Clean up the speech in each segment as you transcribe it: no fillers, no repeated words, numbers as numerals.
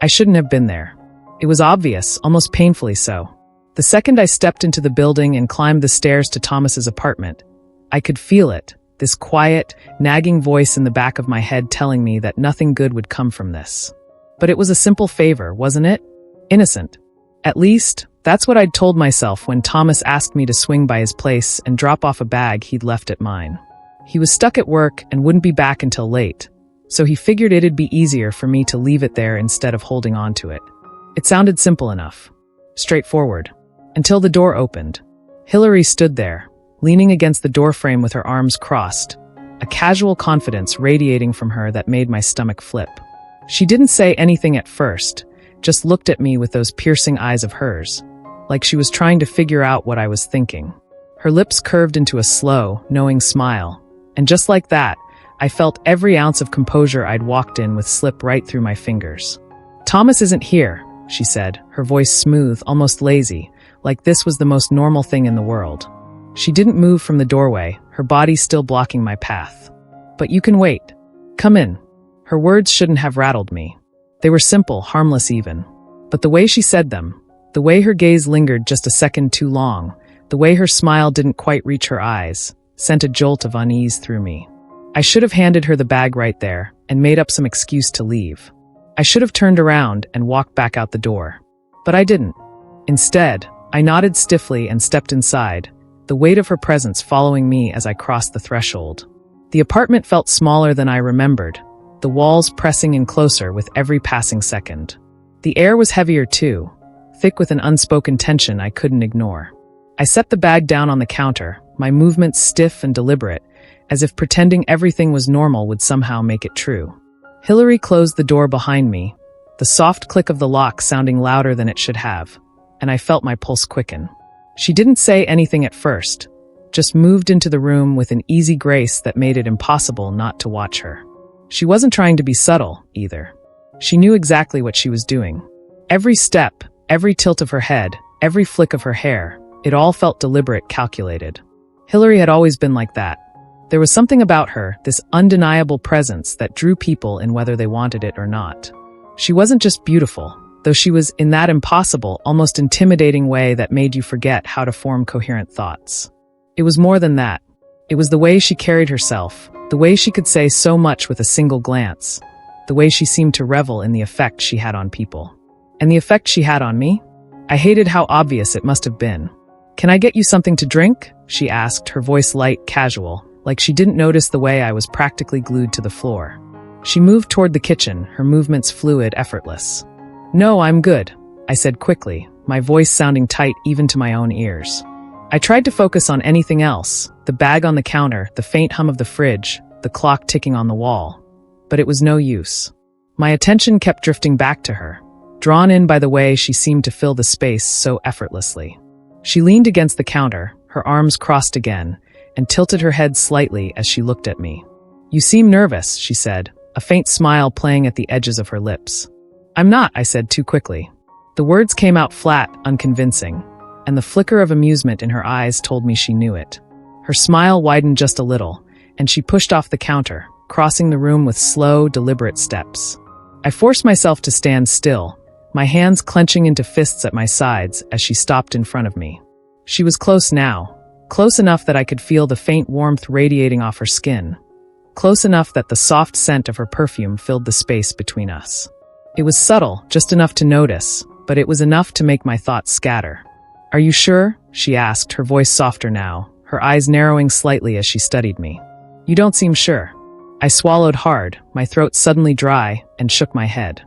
I shouldn't have been there. It was obvious, almost painfully so. The second I stepped into the building and climbed the stairs to Thomas's apartment, I could feel it, this quiet, nagging voice in the back of my head telling me that nothing good would come from this. But it was a simple favor, wasn't it? Innocent. At least, that's what I'd told myself when Thomas asked me to swing by his place and drop off a bag he'd left at mine. He was stuck at work and wouldn't be back until late, so he figured it'd be easier for me to leave it there instead of holding on to it. It sounded simple enough. Straightforward. Until the door opened. Hillary stood there, leaning against the doorframe with her arms crossed, a casual confidence radiating from her that made my stomach flip. She didn't say anything at first, just looked at me with those piercing eyes of hers, like she was trying to figure out what I was thinking. Her lips curved into a slow, knowing smile, and just like that, I felt every ounce of composure I'd walked in with slip right through my fingers. "Thomas isn't here," she said, her voice smooth, almost lazy, like this was the most normal thing in the world. She didn't move from the doorway, her body still blocking my path. "But you can wait. Come in." Her words shouldn't have rattled me. They were simple, harmless even. But the way she said them, the way her gaze lingered just a second too long, the way her smile didn't quite reach her eyes, sent a jolt of unease through me. I should have handed her the bag right there and made up some excuse to leave. I should have turned around and walked back out the door. But I didn't. Instead, I nodded stiffly and stepped inside, the weight of her presence following me as I crossed the threshold. The apartment felt smaller than I remembered, the walls pressing in closer with every passing second. The air was heavier too, thick with an unspoken tension I couldn't ignore. I set the bag down on the counter, my movements stiff and deliberate, as if pretending everything was normal would somehow make it true. Hillary closed the door behind me, the soft click of the lock sounding louder than it should have, and I felt my pulse quicken. She didn't say anything at first, just moved into the room with an easy grace that made it impossible not to watch her. She wasn't trying to be subtle, either. She knew exactly what she was doing. Every step, every tilt of her head, every flick of her hair, it all felt deliberate, calculated. Hillary had always been like that. There was something about her, this undeniable presence that drew people in whether they wanted it or not. She wasn't just beautiful, though she was in that impossible, almost intimidating way that made you forget how to form coherent thoughts. It was more than that. It was the way she carried herself, the way she could say so much with a single glance, the way she seemed to revel in the effect she had on people. And the effect she had on me? I hated how obvious it must have been. "Can I get you something to drink?" she asked, her voice light, casual, like she didn't notice the way I was practically glued to the floor. She moved toward the kitchen, her movements fluid, effortless. "No, I'm good," I said quickly, my voice sounding tight even to my own ears. I tried to focus on anything else, the bag on the counter, the faint hum of the fridge, the clock ticking on the wall. But it was no use. My attention kept drifting back to her, drawn in by the way she seemed to fill the space so effortlessly. She leaned against the counter, her arms crossed again, and tilted her head slightly as she looked at me. "You seem nervous," she said, a faint smile playing at the edges of her lips. "I'm not," I said too quickly. The words came out flat, unconvincing, and the flicker of amusement in her eyes told me she knew it. Her smile widened just a little, and she pushed off the counter, crossing the room with slow, deliberate steps. I forced myself to stand still, my hands clenching into fists at my sides as she stopped in front of me. She was close now, close enough that I could feel the faint warmth radiating off her skin, close enough that the soft scent of her perfume filled the space between us. It was subtle, just enough to notice, but it was enough to make my thoughts scatter. "Are you sure?" she asked, her voice softer now, her eyes narrowing slightly as she studied me. "You don't seem sure." I swallowed hard, my throat suddenly dry, and shook my head.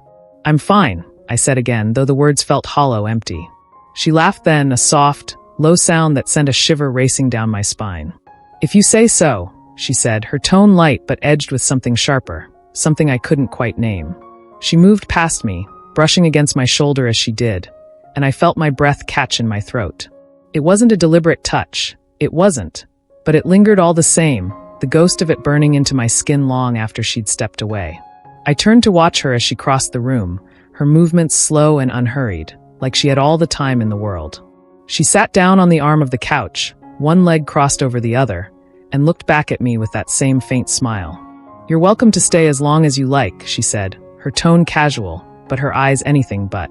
"I'm fine," I said again, though the words felt hollow, empty. She laughed then, a soft, low sound that sent a shiver racing down my spine. "If you say so," she said, her tone light but edged with something sharper, something I couldn't quite name. She moved past me, brushing against my shoulder as she did, and I felt my breath catch in my throat. It wasn't a deliberate touch, it wasn't, but it lingered all the same, the ghost of it burning into my skin long after she'd stepped away. I turned to watch her as she crossed the room, her movements slow and unhurried, like she had all the time in the world. She sat down on the arm of the couch, one leg crossed over the other, and looked back at me with that same faint smile. "You're welcome to stay as long as you like," she said, her tone casual, but her eyes anything but.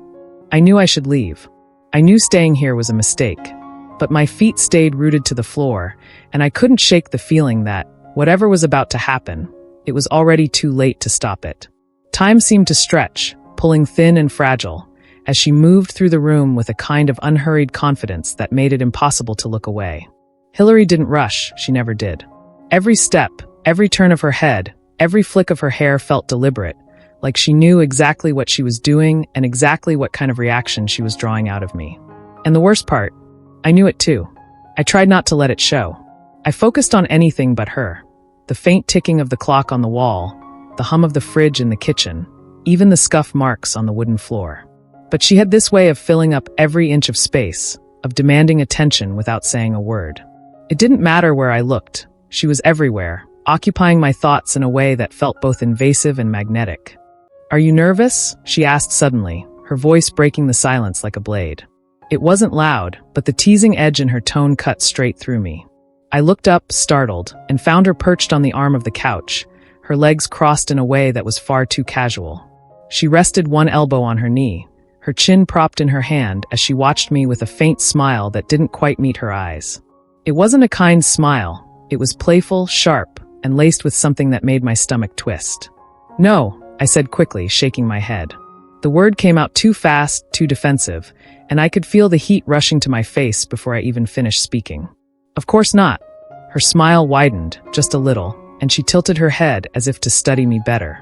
I knew I should leave. I knew staying here was a mistake. But my feet stayed rooted to the floor, and I couldn't shake the feeling that, whatever was about to happen, it was already too late to stop it. Time seemed to stretch, pulling thin and fragile, as she moved through the room with a kind of unhurried confidence that made it impossible to look away. Hillary didn't rush, she never did. Every step, every turn of her head, every flick of her hair felt deliberate, like she knew exactly what she was doing and exactly what kind of reaction she was drawing out of me. And the worst part, I knew it too. I tried not to let it show. I focused on anything but her. The faint ticking of the clock on the wall, the hum of the fridge in the kitchen, even the scuff marks on the wooden floor. But she had this way of filling up every inch of space, of demanding attention without saying a word. It didn't matter where I looked. She was everywhere, occupying my thoughts in a way that felt both invasive and magnetic. "Are you nervous?" she asked suddenly, her voice breaking the silence like a blade. It wasn't loud, but the teasing edge in her tone cut straight through me. I looked up, startled, and found her perched on the arm of the couch, her legs crossed in a way that was far too casual. She rested one elbow on her knee, her chin propped in her hand as she watched me with a faint smile that didn't quite meet her eyes. It wasn't a kind smile. It was playful, sharp, and laced with something that made my stomach twist. "No," I said quickly, shaking my head. The word came out too fast, too defensive, and I could feel the heat rushing to my face before I even finished speaking. "Of course not." Her smile widened, just a little, and she tilted her head as if to study me better.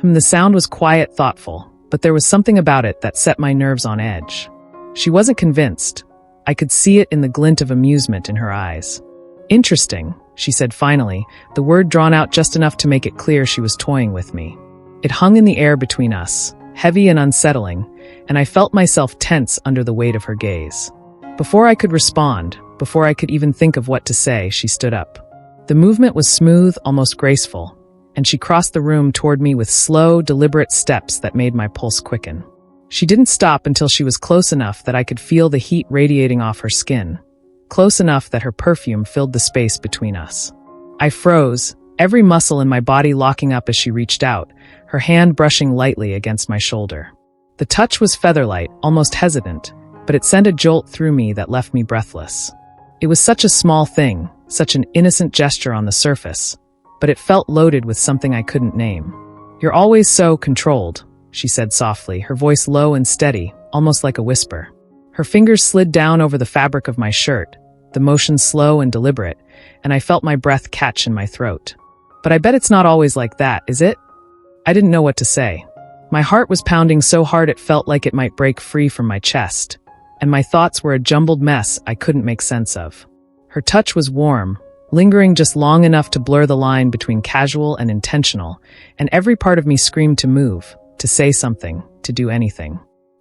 The sound was quiet, thoughtful, but there was something about it that set my nerves on edge. She wasn't convinced. I could see it in the glint of amusement in her eyes. "Interesting," she said finally, the word drawn out just enough to make it clear she was toying with me. It hung in the air between us, heavy and unsettling, and I felt myself tense under the weight of her gaze. Before I could respond, before I could even think of what to say, she stood up. The movement was smooth, almost graceful, and she crossed the room toward me with slow, deliberate steps that made my pulse quicken. She didn't stop until she was close enough that I could feel the heat radiating off her skin, close enough that her perfume filled the space between us. I froze, every muscle in my body locking up as she reached out, her hand brushing lightly against my shoulder. The touch was featherlight, almost hesitant, but it sent a jolt through me that left me breathless. It was such a small thing, such an innocent gesture on the surface, but it felt loaded with something I couldn't name. "You're always so controlled," she said softly, her voice low and steady, almost like a whisper. Her fingers slid down over the fabric of my shirt, the motion slow and deliberate, and I felt my breath catch in my throat. "But I bet it's not always like that, is it?" I didn't know what to say. My heart was pounding so hard it felt like it might break free from my chest, and my thoughts were a jumbled mess I couldn't make sense of. Her touch was warm, lingering just long enough to blur the line between casual and intentional, and every part of me screamed to move, to say something, to do anything.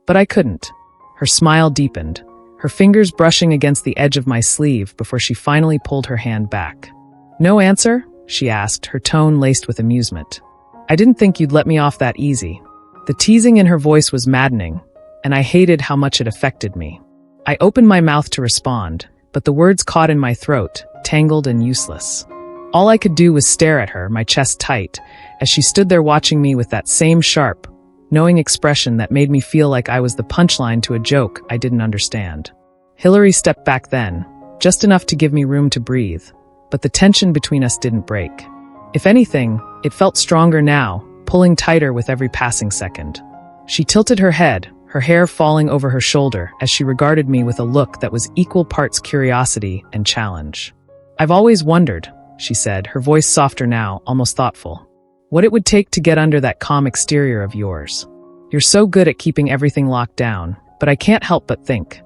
But I couldn't. Her smile deepened, her fingers brushing against the edge of my sleeve before she finally pulled her hand back. "No answer?" she asked, her tone laced with amusement. "I didn't think you'd let me off that easy." The teasing in her voice was maddening, and I hated how much it affected me. I opened my mouth to respond, but the words caught in my throat, tangled and useless. All I could do was stare at her, my chest tight, as she stood there watching me with that same sharp, knowing expression that made me feel like I was the punchline to a joke I didn't understand. Hillary stepped back then, just enough to give me room to breathe, but the tension between us didn't break. If anything, it felt stronger now, pulling tighter with every passing second. She tilted her head, her hair falling over her shoulder as she regarded me with a look that was equal parts curiosity and challenge. "I've always wondered," she said, her voice softer now, almost thoughtful, "what it would take to get under that calm exterior of yours. You're so good at keeping everything locked down, but I can't help but think,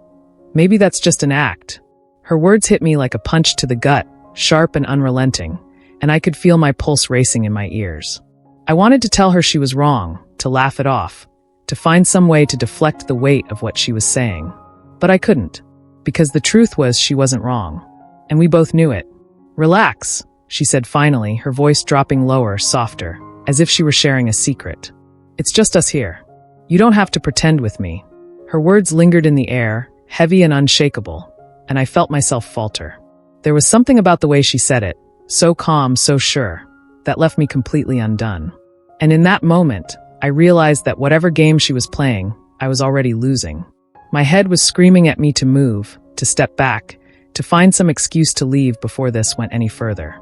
maybe that's just an act." Her words hit me like a punch to the gut, sharp and unrelenting, and I could feel my pulse racing in my ears. I wanted to tell her she was wrong, to laugh it off, to find some way to deflect the weight of what she was saying. But I couldn't, because the truth was she wasn't wrong, and we both knew it. "Relax," she said finally, her voice dropping lower, softer, as if she were sharing a secret. "It's just us here. You don't have to pretend with me." Her words lingered in the air, heavy and unshakable, and I felt myself falter. There was something about the way she said it, so calm, so sure, that left me completely undone. And in that moment, I realized that whatever game she was playing, I was already losing. My head was screaming at me to move, to step back, to find some excuse to leave before this went any further.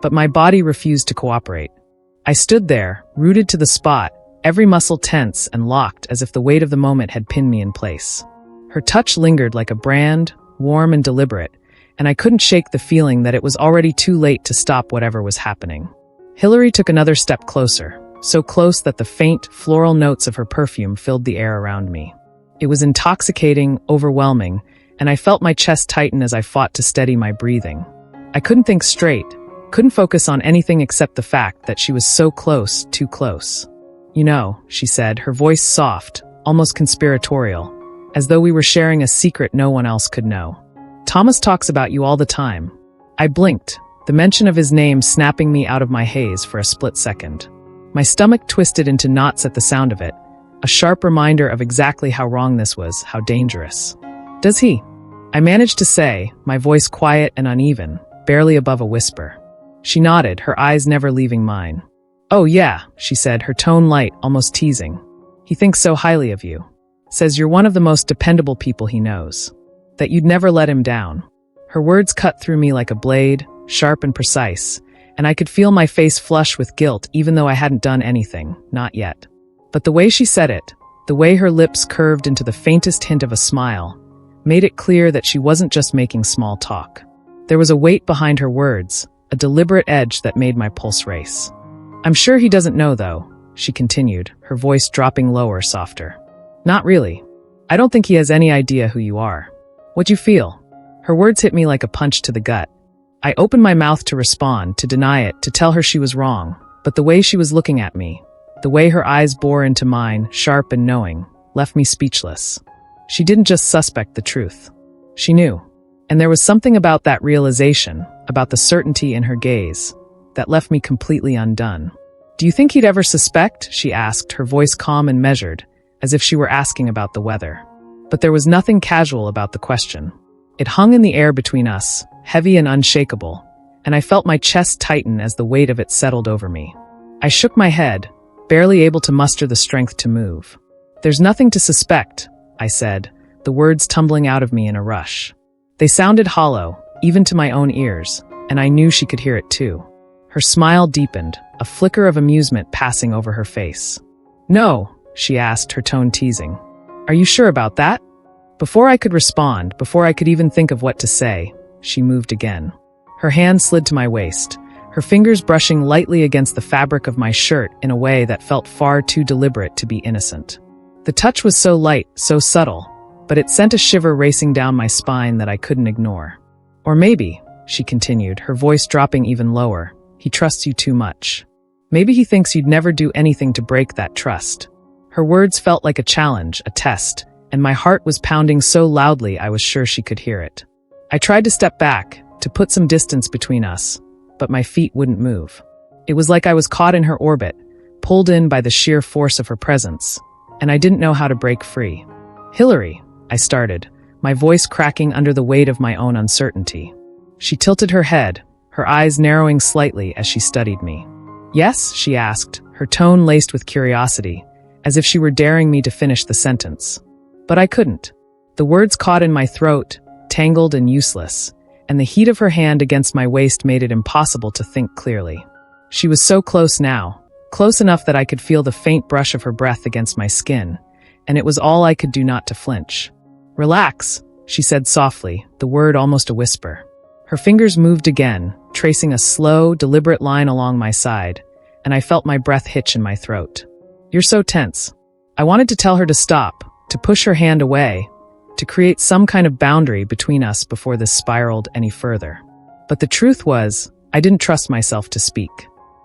But my body refused to cooperate. I stood there, rooted to the spot, every muscle tense and locked as if the weight of the moment had pinned me in place. Her touch lingered like a brand, warm and deliberate, and I couldn't shake the feeling that it was already too late to stop whatever was happening. Hillary took another step closer, so close that the faint, floral notes of her perfume filled the air around me. It was intoxicating, overwhelming, and I felt my chest tighten as I fought to steady my breathing. I couldn't think straight, couldn't focus on anything except the fact that she was so close, too close. "You know," she said, her voice soft, almost conspiratorial, as though we were sharing a secret no one else could know. "Thomas talks about you all the time." I blinked, the mention of his name snapping me out of my haze for a split second. My stomach twisted into knots at the sound of it, a sharp reminder of exactly how wrong this was, how dangerous. "Does he?" I managed to say, my voice quiet and uneven, barely above a whisper. She nodded, her eyes never leaving mine. "Oh yeah," she said, her tone light, almost teasing. "He thinks so highly of you. Says you're one of the most dependable people he knows. That you'd never let him down." Her words cut through me like a blade, sharp and precise, and I could feel my face flush with guilt even though I hadn't done anything, not yet. But the way she said it, the way her lips curved into the faintest hint of a smile, made it clear that she wasn't just making small talk. There was a weight behind her words, a deliberate edge that made my pulse race. "I'm sure he doesn't know, though," she continued, her voice dropping lower, softer. "Not really. I don't think he has any idea who you are. What'd you feel?" Her words hit me like a punch to the gut. I opened my mouth to respond, to deny it, to tell her she was wrong, but the way she was looking at me, the way her eyes bore into mine, sharp and knowing, left me speechless. She didn't just suspect the truth. She knew. And there was something about that realization, about the certainty in her gaze, that left me completely undone. "Do you think he'd ever suspect?" she asked, her voice calm and measured, as if she were asking about the weather. But there was nothing casual about the question. It hung in the air between us, heavy and unshakable, and I felt my chest tighten as the weight of it settled over me. I shook my head, barely able to muster the strength to move. "There's nothing to suspect," I said, the words tumbling out of me in a rush. They sounded hollow, even to my own ears, and I knew she could hear it too. Her smile deepened, a flicker of amusement passing over her face. "No," she asked, her tone teasing. "Are you sure about that?" Before I could respond, before I could even think of what to say, she moved again. Her hand slid to my waist, her fingers brushing lightly against the fabric of my shirt in a way that felt far too deliberate to be innocent. The touch was so light, so subtle, but it sent a shiver racing down my spine that I couldn't ignore. "Or maybe," she continued, her voice dropping even lower, "he trusts you too much. Maybe he thinks you'd never do anything to break that trust." Her words felt like a challenge, a test, and my heart was pounding so loudly I was sure she could hear it. I tried to step back, to put some distance between us, but my feet wouldn't move. It was like I was caught in her orbit, pulled in by the sheer force of her presence, and I didn't know how to break free. "Hillary," I started, my voice cracking under the weight of my own uncertainty. She tilted her head, her eyes narrowing slightly as she studied me. "Yes?" she asked, her tone laced with curiosity, as if she were daring me to finish the sentence. But I couldn't. The words caught in my throat, tangled and useless, and the heat of her hand against my waist made it impossible to think clearly. She was so close now, close enough that I could feel the faint brush of her breath against my skin, and it was all I could do not to flinch. "Relax," she said softly, the word almost a whisper. Her fingers moved again, tracing a slow, deliberate line along my side, and I felt my breath hitch in my throat. "You're so tense." I wanted to tell her to stop, to push her hand away, to create some kind of boundary between us before this spiraled any further. But the truth was, I didn't trust myself to speak.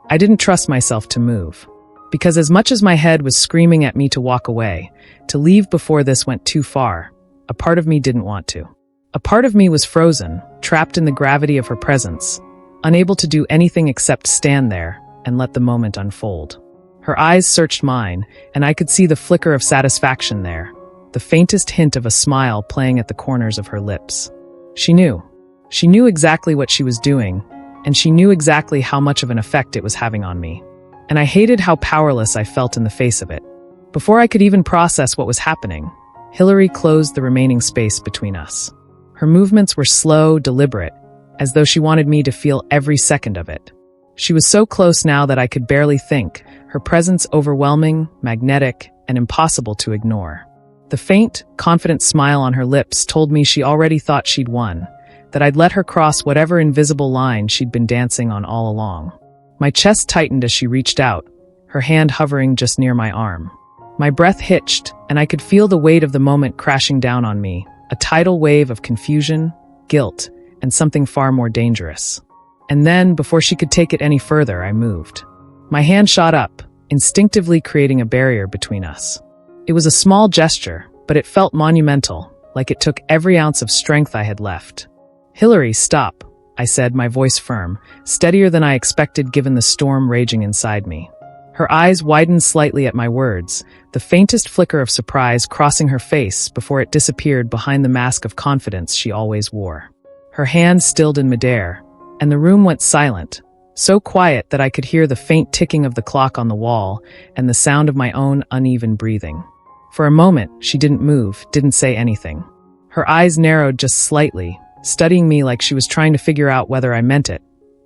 I didn't trust myself to move. Because as much as my head was screaming at me to walk away, to leave before this went too far, a part of me didn't want to. A part of me was frozen, trapped in the gravity of her presence, unable to do anything except stand there and let the moment unfold. Her eyes searched mine, and I could see the flicker of satisfaction there, the faintest hint of a smile playing at the corners of her lips. She knew. She knew exactly what she was doing, and she knew exactly how much of an effect it was having on me. and I hated how powerless I felt in the face of it. Before I could even process what was happening, Hillary closed the remaining space between us. Her movements were slow, deliberate, as though she wanted me to feel every second of it. She was so close now that I could barely think, her presence overwhelming, magnetic, and impossible to ignore. The faint, confident smile on her lips told me she already thought she'd won, that I'd let her cross whatever invisible line she'd been dancing on all along. My chest tightened as she reached out, her hand hovering just near my arm. My breath hitched, and I could feel the weight of the moment crashing down on me, a tidal wave of confusion, guilt, and something far more dangerous. And then, before she could take it any further, I moved. My hand shot up, instinctively creating a barrier between us. It was a small gesture, but it felt monumental, like it took every ounce of strength I had left. "Hillary, stop," I said, my voice firm, steadier than I expected given the storm raging inside me. Her eyes widened slightly at my words, the faintest flicker of surprise crossing her face before it disappeared behind the mask of confidence she always wore. Her hand stilled in midair, and the room went silent, so quiet that I could hear the faint ticking of the clock on the wall and the sound of my own uneven breathing. For a moment, she didn't move, didn't say anything. Her eyes narrowed just slightly, studying me like she was trying to figure out whether I meant it,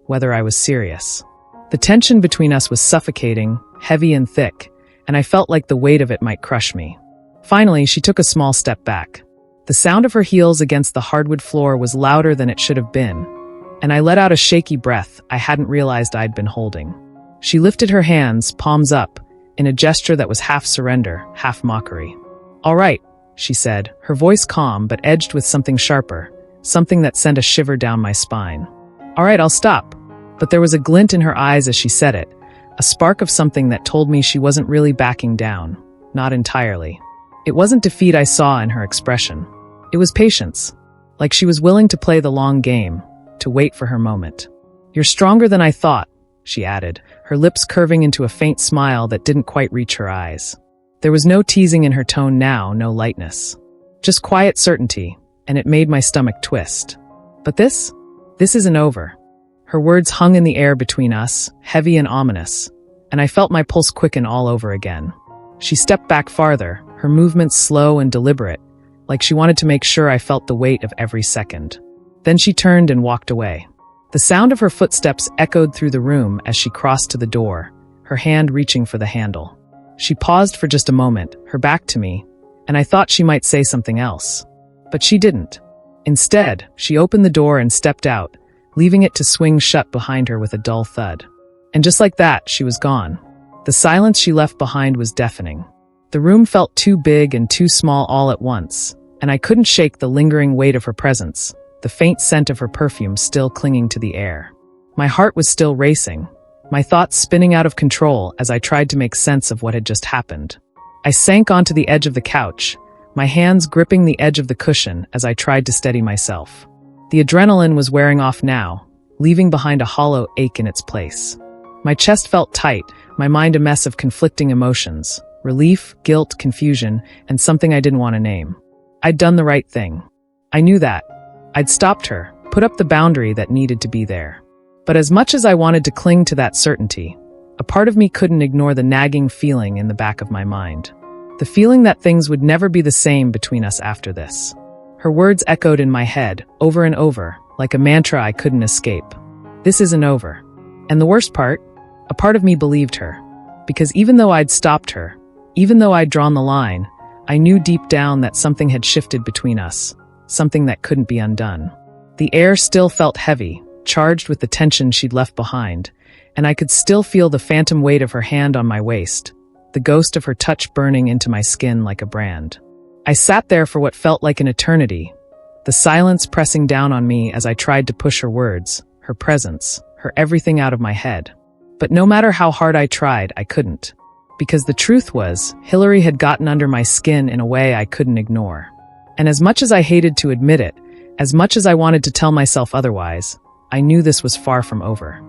whether I was serious. The tension between us was suffocating, heavy and thick, and I felt like the weight of it might crush me. Finally, she took a small step back. The sound of her heels against the hardwood floor was louder than it should have been, and I let out a shaky breath I hadn't realized I'd been holding. She lifted her hands, palms up, in a gesture that was half surrender, half mockery. "All right," she said, her voice calm but edged with something sharper, something that sent a shiver down my spine. "All right, I'll stop." But there was a glint in her eyes as she said it, a spark of something that told me she wasn't really backing down, not entirely. It wasn't defeat I saw in her expression. It was patience, like she was willing to play the long game, to wait for her moment. "You're stronger than I thought," she added, her lips curving into a faint smile that didn't quite reach her eyes. There was no teasing in her tone now, no lightness. Just quiet certainty, and it made my stomach twist. "But this isn't over." Her words hung in the air between us, heavy and ominous, and I felt my pulse quicken all over again. She stepped back farther, her movements slow and deliberate, like she wanted to make sure I felt the weight of every second. Then she turned and walked away. The sound of her footsteps echoed through the room as she crossed to the door, her hand reaching for the handle. She paused for just a moment, her back to me, and I thought she might say something else. But she didn't. Instead, she opened the door and stepped out, leaving it to swing shut behind her with a dull thud. And just like that, she was gone. The silence she left behind was deafening. The room felt too big and too small all at once, and I couldn't shake the lingering weight of her presence, the faint scent of her perfume still clinging to the air. My heart was still racing, my thoughts spinning out of control as I tried to make sense of what had just happened. I sank onto the edge of the couch, my hands gripping the edge of the cushion as I tried to steady myself. The adrenaline was wearing off now, leaving behind a hollow ache in its place. My chest felt tight, my mind a mess of conflicting emotions, relief, guilt, confusion, and something I didn't want to name. I'd done the right thing. I knew that. I'd stopped her, put up the boundary that needed to be there. But as much as I wanted to cling to that certainty, a part of me couldn't ignore the nagging feeling in the back of my mind. The feeling that things would never be the same between us after this. Her words echoed in my head, over and over, like a mantra I couldn't escape. This isn't over. And the worst part? A part of me believed her. Because even though I'd stopped her, even though I'd drawn the line, I knew deep down that something had shifted between us, something that couldn't be undone. The air still felt heavy, charged with the tension she'd left behind, and I could still feel the phantom weight of her hand on my waist, the ghost of her touch burning into my skin like a brand. I sat there for what felt like an eternity, the silence pressing down on me as I tried to push her words, her presence, her everything out of my head. But no matter how hard I tried, I couldn't. Because the truth was, Hillary had gotten under my skin in a way I couldn't ignore. And as much as I hated to admit it, as much as I wanted to tell myself otherwise, I knew this was far from over.